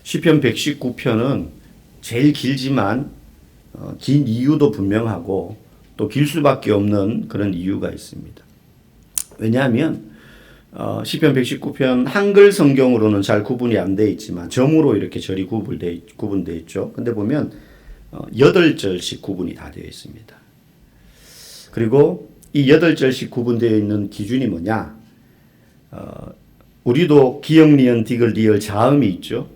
시편 119편은 제일 길지만 긴 이유도 분명하고 또 길 수밖에 없는 그런 이유가 있습니다. 왜냐하면 시편 119편 한글 성경으로는 잘 구분이 안 돼 있지만 점으로 이렇게 절이 구분되어 있죠. 근데 보면 8절씩 구분이 다 되어 있습니다. 그리고 이 8절씩 구분되어 있는 기준이 뭐냐? 우리도 기역, 니은, 디귿, 리을, 자음이 있죠.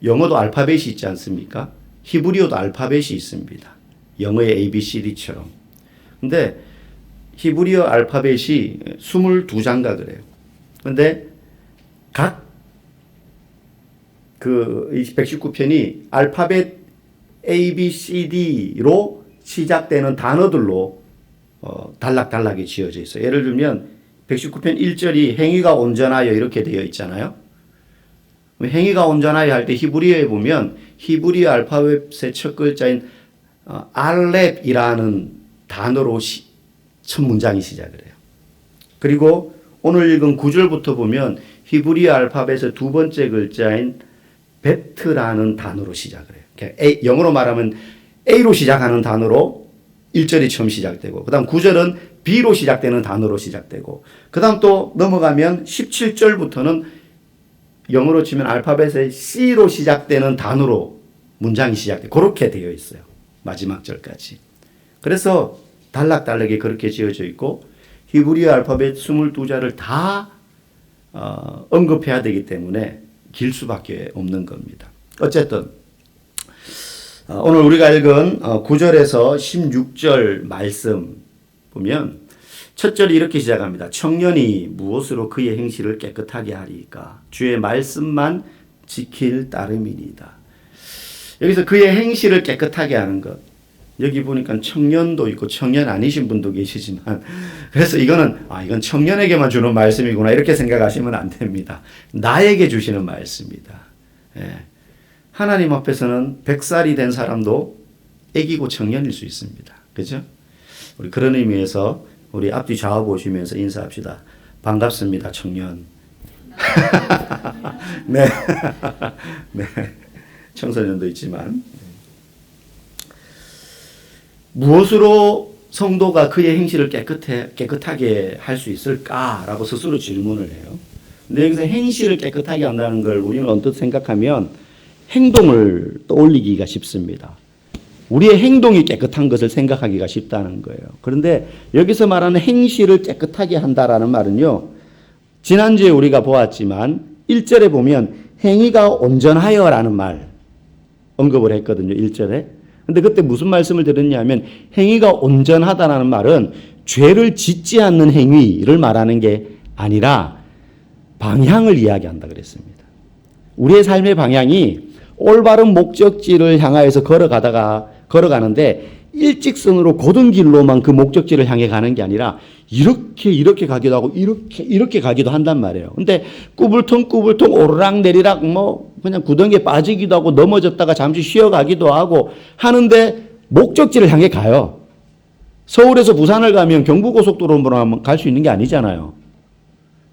영어도 알파벳이 있지 않습니까? 히브리어도 알파벳이 있습니다. 영어의 ABCD처럼. 근데 히브리어 알파벳이 22장가 그래요. 근데 각 119편이 알파벳 ABCD로 시작되는 단어들로 단락단락이 지어져 있어요. 예를 들면 119편 1절이 행위가 온전하여 이렇게 되어 있잖아요. 행위가 온전하여 할 때 히브리어에 보면 히브리어 알파벳의 첫 글자인 알렙이라는 단어로 첫 문장이 시작을 해요. 그리고 오늘 읽은 9절부터 보면 히브리어 알파벳의 두 번째 글자인 베트라는 단어로 시작을 해요. 영어로 말하면 A로 시작하는 단어로 1절이 처음 시작되고, 그 다음 9절은 B로 시작되는 단어로 시작되고, 그 다음 또 넘어가면 17절부터는 영어로 치면 알파벳의 C로 시작되는 단어로 문장이 시작돼요. 그렇게 되어 있어요. 마지막 절까지. 그래서 단락단락이 그렇게 지어져 있고, 히브리어 알파벳 22자를 다 언급해야 되기 때문에 길 수밖에 없는 겁니다. 어쨌든 오늘 우리가 읽은 9절에서 16절 말씀 보면 첫 절이 이렇게 시작합니다. 청년이 무엇으로 그의 행실을 깨끗하게 하리까? 주의 말씀만 지킬 따름이니이다. 여기서 그의 행실을 깨끗하게 하는 것. 여기 보니까 청년도 있고 청년 아니신 분도 계시지만, 그래서 이건 청년에게만 주는 말씀이구나 이렇게 생각하시면 안 됩니다. 나에게 주시는 말씀이다. 예. 하나님 앞에서는 100살이 된 사람도 애기고 청년일 수 있습니다. 그죠? 우리 그런 의미에서 우리 앞뒤 좌우 보시면서 인사합시다. 반갑습니다, 청년. 네. 네. 청소년도 있지만. 무엇으로 성도가 그의 행실을 깨끗하게 할 수 있을까라고 스스로 질문을 해요. 근데 여기서 행실을 깨끗하게 한다는 걸 우리는 언뜻 생각하면 행동을 떠올리기가 쉽습니다. 우리의 행동이 깨끗한 것을 생각하기가 쉽다는 거예요. 그런데 여기서 말하는 행실을 깨끗하게 한다라는 말은요, 지난주에 우리가 보았지만 1절에 보면 행위가 온전하여라는 말 언급을 했거든요. 1절에. 근데 그때 무슨 말씀을 드렸냐면 행위가 온전하다라는 말은 죄를 짓지 않는 행위를 말하는 게 아니라 방향을 이야기한다 그랬습니다. 우리의 삶의 방향이 올바른 목적지를 향하여서 걸어가는데 일직선으로 고든 길로만 그 목적지를 향해 가는 게 아니라 이렇게 가기도 하고 이렇게 가기도 한단 말이에요. 근데 꾸불퉁 오르락 내리락 그냥 구덩이에 빠지기도 하고 넘어졌다가 잠시 쉬어가기도 하고 하는데 목적지를 향해 가요. 서울에서 부산을 가면 경부고속도로만 갈 수 있는 게 아니잖아요.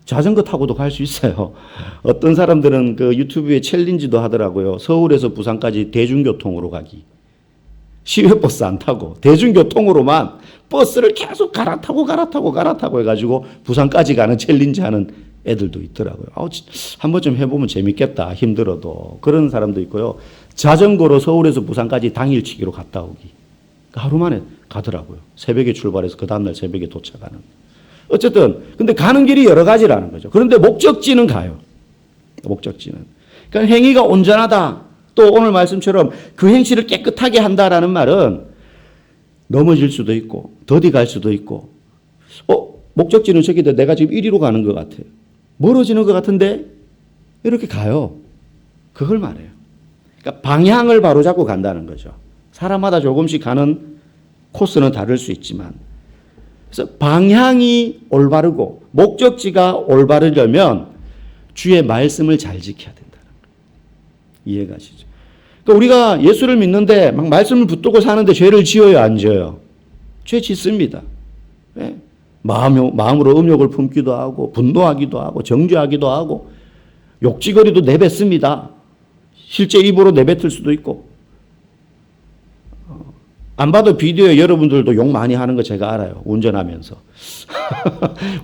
자전거 타고도 갈 수 있어요. 어떤 사람들은 그 유튜브에 챌린지도 하더라고요. 서울에서 부산까지 대중교통으로 가기. 시외버스 안 타고 대중교통으로만 버스를 계속 갈아타고 해가지고 부산까지 가는 챌린지 하는 애들도 있더라고요. 한 번쯤 해보면 재밌겠다. 힘들어도. 그런 사람도 있고요. 자전거로 서울에서 부산까지 당일치기로 갔다 오기. 하루 만에 가더라고요. 새벽에 출발해서 그 다음날 새벽에 도착하는. 어쨌든 근데 가는 길이 여러 가지라는 거죠. 그런데 목적지는 가요. 목적지는. 그러니까 행위가 온전하다. 또 오늘 말씀처럼 그 행실을 깨끗하게 한다라는 말은 넘어질 수도 있고 더디 갈 수도 있고 목적지는 저기다 내가 지금 이리로 가는 것 같아요. 멀어지는 것 같은데 이렇게 가요. 그걸 말해요. 그러니까 방향을 바로잡고 간다는 거죠. 사람마다 조금씩 가는 코스는 다를 수 있지만 그래서 방향이 올바르고 목적지가 올바르려면 주의 말씀을 잘 지켜야 된다는 거예요. 이해가시죠? 그러니까 우리가 예수를 믿는데 막 말씀을 붙들고 사는데 죄를 지어요, 안 지어요? 죄 짓습니다. 네? 마음으로 음욕을 품기도 하고 분노하기도 하고 정죄하기도 하고 욕지거리도 내뱉습니다. 실제 입으로 내뱉을 수도 있고, 안 봐도 비디오에 여러분들도 욕 많이 하는 거 제가 알아요. 운전하면서.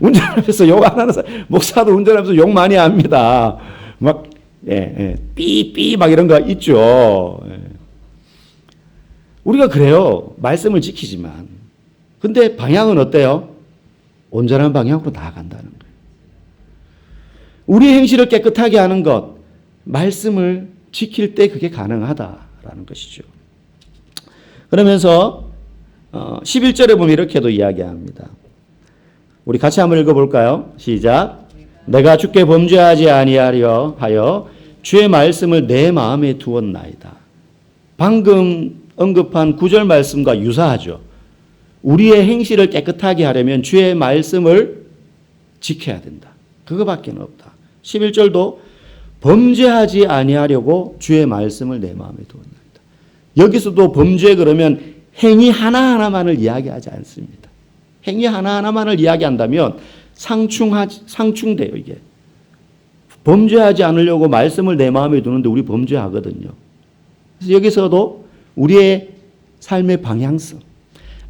운전하면서 욕 안 하는 사람, 목사도 운전하면서 욕 많이 합니다. 막, 삐삐 막 이런 거 있죠. 우리가 그래요. 말씀을 지키지만. 근데 방향은 어때요? 온전한 방향으로 나아간다는 거예요. 우리 행실을 깨끗하게 하는 것, 말씀을 지킬 때 그게 가능하다라는 것이죠. 그러면서 11절에 보면 이렇게도 이야기합니다. 우리 같이 한번 읽어볼까요? 시작. 내가 주께 범죄하지 아니하려 하여 주의 말씀을 내 마음에 두었나이다. 방금 언급한 9절 말씀과 유사하죠. 우리의 행실을 깨끗하게 하려면 주의 말씀을 지켜야 된다. 그거밖에 없다. 11절도 범죄하지 아니하려고 주의 말씀을 내 마음에 두었나이다. 여기서도 범죄 그러면 행위 하나하나만을 이야기하지 않습니다. 행위 하나하나만을 이야기한다면 상충돼요, 이게. 범죄하지 않으려고 말씀을 내 마음에 두는데 우리 범죄하거든요. 그래서 여기서도 우리의 삶의 방향성,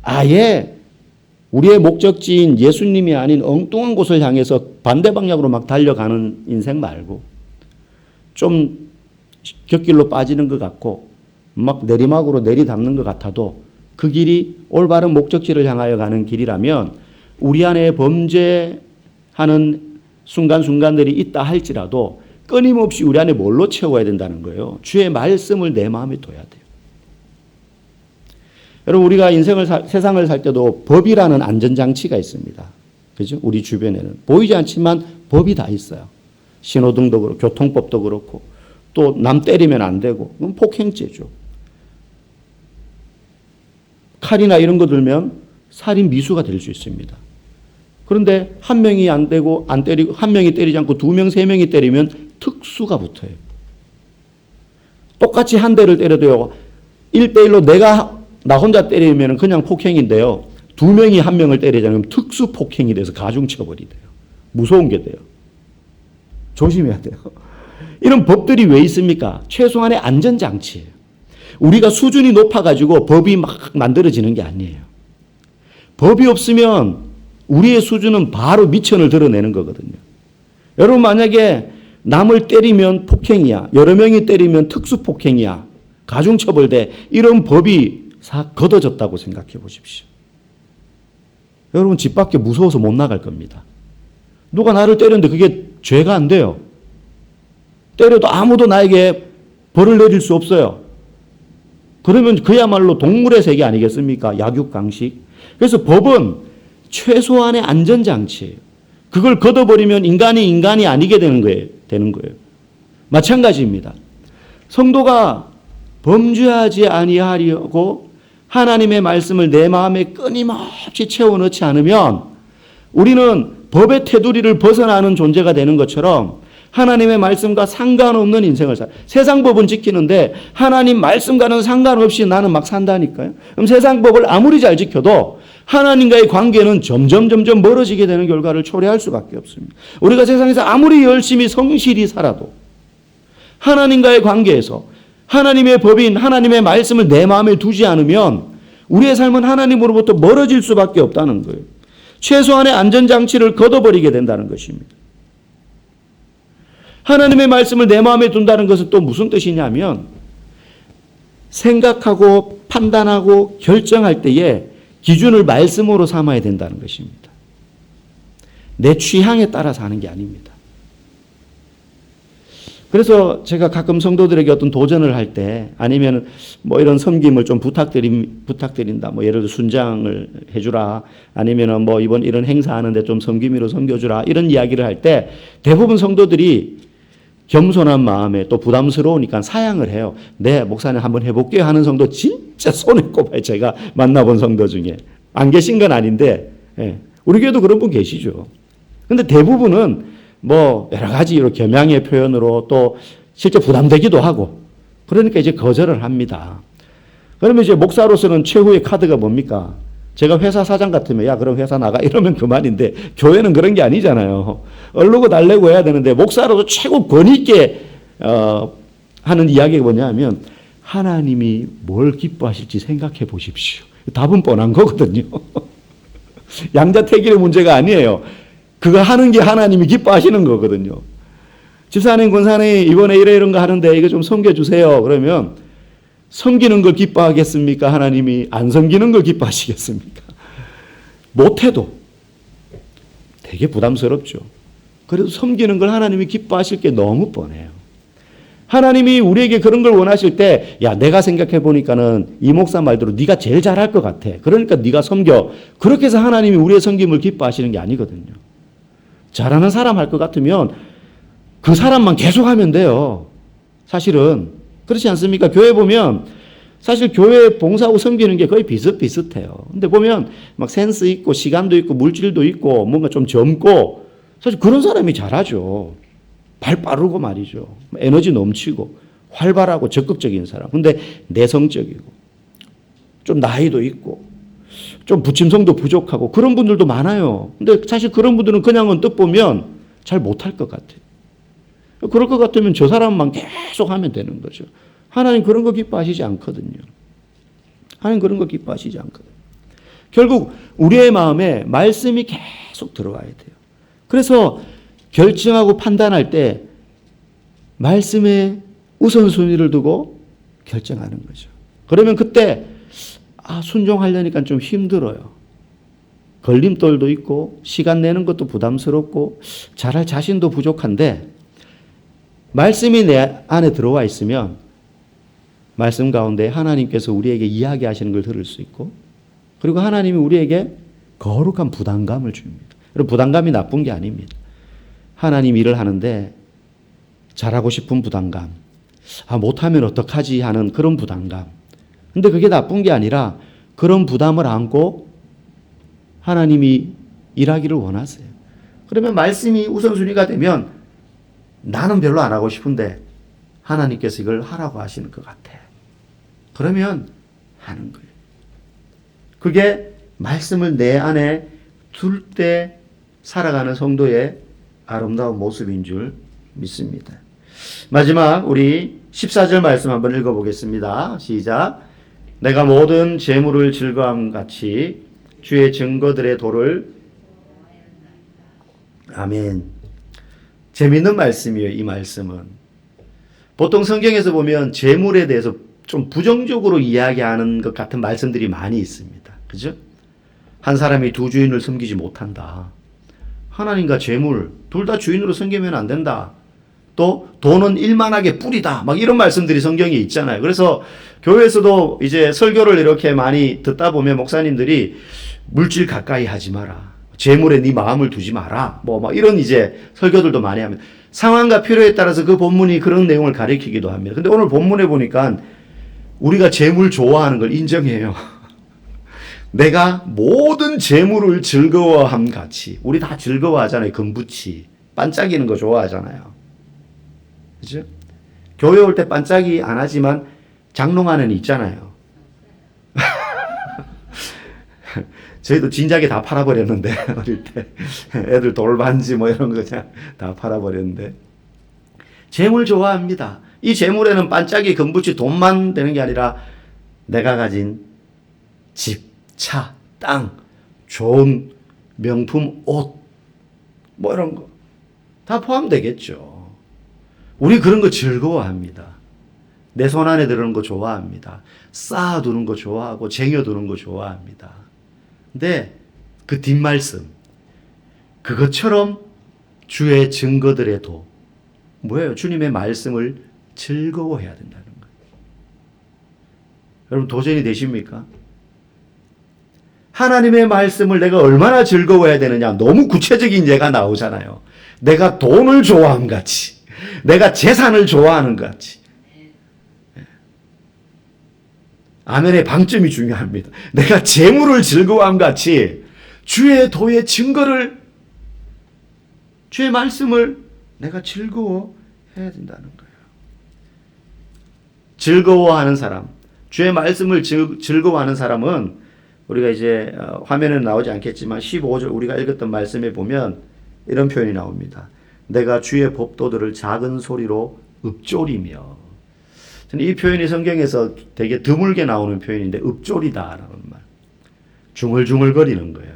아예 우리의 목적지인 예수님이 아닌 엉뚱한 곳을 향해서 반대 방향으로 막 달려가는 인생 말고 좀 곁길로 빠지는 것 같고 막 내리막으로 내리담는 것 같아도 그 길이 올바른 목적지를 향하여 가는 길이라면 우리 안에 범죄하는 순간순간들이 있다 할지라도 끊임없이 우리 안에 뭘로 채워야 된다는 거예요. 주의 말씀을 내 마음에 둬야 돼요. 여러분, 우리가 세상을 살 때도 법이라는 안전장치가 있습니다. 그죠? 우리 주변에는. 보이지 않지만 법이 다 있어요. 신호등도 그렇고, 교통법도 그렇고, 또 남 때리면 안 되고, 그건 폭행죄죠. 칼이나 이런 거 들면 살인 미수가 될 수 있습니다. 그런데 한 명이 안 되고, 안 때리고, 한 명이 때리지 않고 두 명, 세 명이 때리면 특수가 붙어요. 똑같이 한 대를 때려도요, 1대1로 나 혼자 때리면 그냥 폭행인데요. 두 명이 한 명을 때리자면 특수 폭행이 돼서 가중처벌이 돼요. 무서운 게 돼요. 조심해야 돼요. 이런 법들이 왜 있습니까? 최소한의 안전장치예요. 우리가 수준이 높아가지고 법이 막 만들어지는 게 아니에요. 법이 없으면 우리의 수준은 바로 미천을 드러내는 거거든요. 여러분, 만약에 남을 때리면 폭행이야. 여러 명이 때리면 특수폭행이야. 가중처벌돼. 이런 법이 걷어졌다고 생각해 보십시오. 여러분, 집 밖에 무서워서 못 나갈 겁니다. 누가 나를 때렸는데 그게 죄가 안 돼요. 때려도 아무도 나에게 벌을 내릴 수 없어요. 그러면 그야말로 동물의 세계 아니겠습니까? 약육강식. 그래서 법은 최소한의 안전장치예요. 그걸 걷어버리면 인간이 아니게 되는 거예요. 마찬가지입니다. 성도가 범죄하지 아니하려고 하나님의 말씀을 내 마음에 끊임없이 채워넣지 않으면 우리는 법의 테두리를 벗어나는 존재가 되는 것처럼 하나님의 말씀과 상관없는 인생을 살아요. 세상 법은 지키는데 하나님 말씀과는 상관없이 나는 막 산다니까요. 그럼 세상 법을 아무리 잘 지켜도 하나님과의 관계는 점점 멀어지게 되는 결과를 초래할 수밖에 없습니다. 우리가 세상에서 아무리 열심히 성실히 살아도 하나님과의 관계에서 하나님의 법인 하나님의 말씀을 내 마음에 두지 않으면 우리의 삶은 하나님으로부터 멀어질 수밖에 없다는 거예요. 최소한의 안전장치를 걷어버리게 된다는 것입니다. 하나님의 말씀을 내 마음에 둔다는 것은 또 무슨 뜻이냐면 생각하고 판단하고 결정할 때에 기준을 말씀으로 삼아야 된다는 것입니다. 내 취향에 따라서 하는 게 아닙니다. 그래서 제가 가끔 성도들에게 어떤 도전을 할 때 아니면 뭐 이런 섬김을 좀 부탁드린다. 뭐 예를 들어 순장을 해주라. 아니면 뭐 이번 이런 행사하는데 좀 섬김으로 섬겨주라. 이런 이야기를 할 때 대부분 성도들이 겸손한 마음에 또 부담스러우니까 사양을 해요. 네, 목사님 한번 해볼게요 하는 성도 진짜 손에 꼽아요. 제가 만나본 성도 중에. 안 계신 건 아닌데 우리 교회도 그런 분 계시죠. 근데 대부분은 뭐 여러 가지 겸양의 표현으로 또 실제 부담되기도 하고 그러니까 이제 거절을 합니다. 그러면 이제 목사로서는 최후의 카드가 뭡니까? 제가 회사 사장 같으면 야 그럼 회사 나가 이러면 그만인데 교회는 그런 게 아니잖아요. 얼르고 달래고 해야 되는데 목사로서 최고 권위 있게 하는 이야기가 뭐냐면 하나님이 뭘 기뻐하실지 생각해 보십시오. 답은 뻔한 거거든요. 양자택일의 문제가 아니에요. 그거 하는 게 하나님이 기뻐하시는 거거든요. 집사님, 권사님 이번에 이런 거 하는데 이거 좀 섬겨주세요. 그러면 섬기는 걸 기뻐하겠습니까? 하나님이 안 섬기는 걸 기뻐하시겠습니까? 못해도 되게 부담스럽죠. 그래도 섬기는 걸 하나님이 기뻐하실 게 너무 뻔해요. 하나님이 우리에게 그런 걸 원하실 때, 야, 내가 생각해 보니까는 이 목사 말대로 네가 제일 잘할 것 같아. 그러니까 네가 섬겨. 그렇게 해서 하나님이 우리의 섬김을 기뻐하시는 게 아니거든요. 잘하는 사람 할 것 같으면 그 사람만 계속 하면 돼요. 사실은 그렇지 않습니까? 교회 보면 사실 교회 봉사하고 섬기는 게 거의 비슷비슷해요. 근데 보면 막 센스 있고 시간도 있고 물질도 있고 뭔가 좀 젊고 사실 그런 사람이 잘하죠. 발 빠르고 말이죠. 에너지 넘치고 활발하고 적극적인 사람. 근데 내성적이고 좀 나이도 있고 좀 부침성도 부족하고 그런 분들도 많아요. 근데 사실 그런 분들은 그냥 언뜻 보면 잘 못할 것 같아요. 그럴 것 같으면 저 사람만 계속 하면 되는 거죠. 하나님 그런 거 기뻐하시지 않거든요. 하나님 그런 거 기뻐하시지 않거든요. 결국 우리의 마음에 말씀이 계속 들어와야 돼요. 그래서 결정하고 판단할 때 말씀에 우선순위를 두고 결정하는 거죠. 그러면 그때 순종하려니까 좀 힘들어요. 걸림돌도 있고 시간 내는 것도 부담스럽고 잘할 자신도 부족한데 말씀이 내 안에 들어와 있으면 말씀 가운데 하나님께서 우리에게 이야기하시는 걸 들을 수 있고 그리고 하나님이 우리에게 거룩한 부담감을 줍니다. 여러분 부담감이 나쁜 게 아닙니다. 하나님 일을 하는데 잘하고 싶은 부담감, 못하면 어떡하지 하는 그런 부담감. 근데 그게 나쁜 게 아니라 그런 부담을 안고 하나님이 일하기를 원하세요. 그러면 말씀이 우선순위가 되면 나는 별로 안 하고 싶은데 하나님께서 이걸 하라고 하시는 것 같아. 그러면 하는 거예요. 그게 말씀을 내 안에 둘 때 살아가는 성도의 아름다운 모습인 줄 믿습니다. 마지막 우리 14절 말씀 한번 읽어보겠습니다. 시작. 내가 모든 재물을 즐거움 같이 주의 증거들의 도를 아멘. 재밌는 말씀이에요. 이 말씀은. 보통 성경에서 보면 재물에 대해서 좀 부정적으로 이야기하는 것 같은 말씀들이 많이 있습니다. 그죠? 한 사람이 두 주인을 섬기지 못한다. 하나님과 재물 둘 다 주인으로 섬기면 안 된다. 또 돈은 일만하게 뿌리다. 막 이런 말씀들이 성경에 있잖아요. 그래서 교회에서도 이제 설교를 이렇게 많이 듣다 보면 목사님들이 물질 가까이 하지 마라. 재물에 네 마음을 두지 마라. 막 이런 이제 설교들도 많이 합니다. 상황과 필요에 따라서 그 본문이 그런 내용을 가리키기도 합니다. 근데 오늘 본문에 보니까 우리가 재물 좋아하는 걸 인정해요. 내가 모든 재물을 즐거워함 같이. 우리 다 즐거워하잖아요. 금붙이. 반짝이는 거 좋아하잖아요. 그죠? 교회 올 때 반짝이 안 하지만 장롱 안에는 있잖아요. 저희도 진작에 다 팔아버렸는데, 어릴 때. 애들 돌반지 이런 거 그냥 다 팔아버렸는데. 재물 좋아합니다. 이 재물에는 반짝이, 금붙이, 돈만 되는 게 아니라 내가 가진 집, 차, 땅, 좋은 명품 옷, 이런 거 다 포함되겠죠. 우리 그런 거 즐거워합니다. 내 손 안에 들어오는 거 좋아합니다. 쌓아두는 거 좋아하고 쟁여두는 거 좋아합니다. 근데 그 뒷말씀, 그것처럼 주의 증거들의 도, 뭐예요? 주님의 말씀을 즐거워해야 된다는 거예요. 여러분 도전이 되십니까? 하나님의 말씀을 내가 얼마나 즐거워해야 되느냐. 너무 구체적인 예가 나오잖아요. 내가 돈을 좋아함 같이, 내가 재산을 좋아하는 것 같이. 아멘의 방점이 중요합니다. 내가 재물을 즐거워함 같이 주의 도의 증거를, 주의 말씀을 내가 즐거워해야 된다는 거예요. 즐거워하는 사람, 주의 말씀을 즐거워하는 사람은 우리가 이제 화면에는 나오지 않겠지만 15절 우리가 읽었던 말씀에 보면 이런 표현이 나옵니다. 내가 주의 법도들을 작은 소리로 읊조리며. 이 표현이 성경에서 되게 드물게 나오는 표현인데 읍조리다라는 말. 중얼중얼거리는 거예요.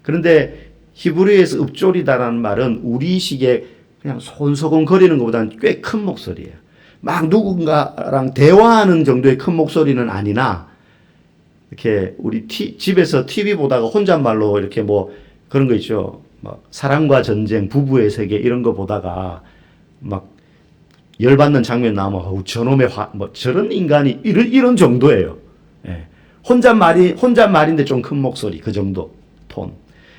그런데 히브리어에서 읍조리다라는 말은 우리식의 그냥 손소곤거리는 것보다는 꽤 큰 목소리예요. 막 누군가랑 대화하는 정도의 큰 목소리는 아니나 이렇게 우리 집에서 TV 보다가 혼잣말로 이렇게 뭐 그런 거 있죠. 막 사랑과 전쟁, 부부의 세계 이런 거 보다가 막 열받는 장면 나오면 저놈의 뭐 저런 인간이 이런 정도예요. 예. 혼잣말인데 좀 큰 목소리 그 정도 톤.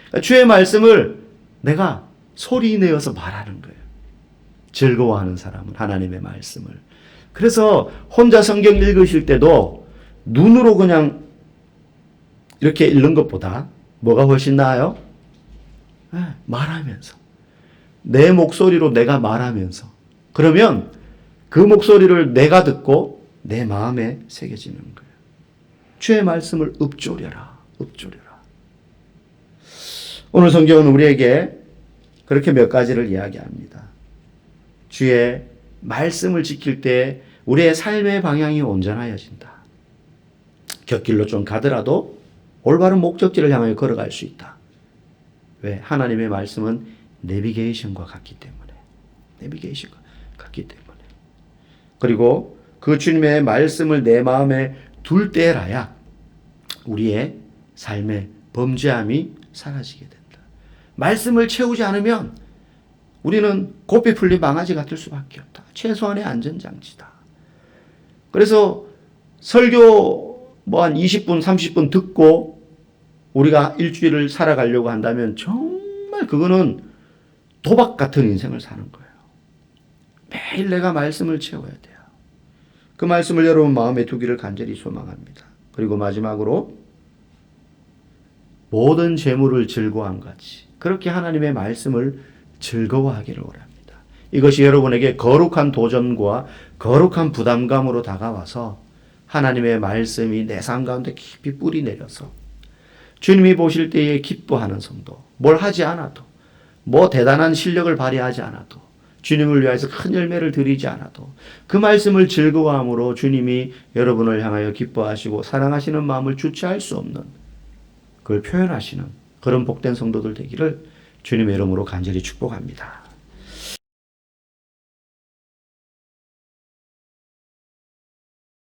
그러니까 주의 말씀을 내가 소리 내어서 말하는 거예요. 즐거워하는 사람은 하나님의 말씀을. 그래서 혼자 성경 읽으실 때도 눈으로 그냥 이렇게 읽는 것보다 뭐가 훨씬 나아요? 네, 말하면서. 내 목소리로 내가 말하면서. 그러면 그 목소리를 내가 듣고 내 마음에 새겨지는 거예요. 주의 말씀을 읊조려라. 읊조려라. 오늘 성경은 우리에게 그렇게 몇 가지를 이야기합니다. 주의 말씀을 지킬 때 우리의 삶의 방향이 온전하여진다. 곁길로 좀 가더라도 올바른 목적지를 향하여 걸어갈 수 있다. 왜? 하나님의 말씀은 내비게이션과 같기 때문에. 내비게이션과 같기 때문에. 그리고 그 주님의 말씀을 내 마음에 둘 때라야 우리의 삶의 범죄함이 사라지게 된다. 말씀을 채우지 않으면 우리는 고삐 풀린 망아지 같을 수밖에 없다. 최소한의 안전장치다. 그래서 설교 뭐 한 20분, 30분 듣고 우리가 일주일을 살아가려고 한다면 정말 그거는 도박 같은 인생을 사는 거예요. 매일 내가 말씀을 채워야 돼요. 그 말씀을 여러분 마음에 두기를 간절히 소망합니다. 그리고 마지막으로 모든 재물을 즐거워한 같이 그렇게 하나님의 말씀을 즐거워하기를 원합니다. 이것이 여러분에게 거룩한 도전과 거룩한 부담감으로 다가와서 하나님의 말씀이 내 삶 가운데 깊이 뿌리 내려서 주님이 보실 때에 기뻐하는 성도, 뭘 하지 않아도, 뭐 대단한 실력을 발휘하지 않아도, 주님을 위해서 큰 열매를 드리지 않아도 그 말씀을 즐거워함으로 주님이 여러분을 향하여 기뻐하시고 사랑하시는 마음을 주체할 수 없는 그걸 표현하시는 그런 복된 성도들 되기를 주님의 이름으로 간절히 축복합니다.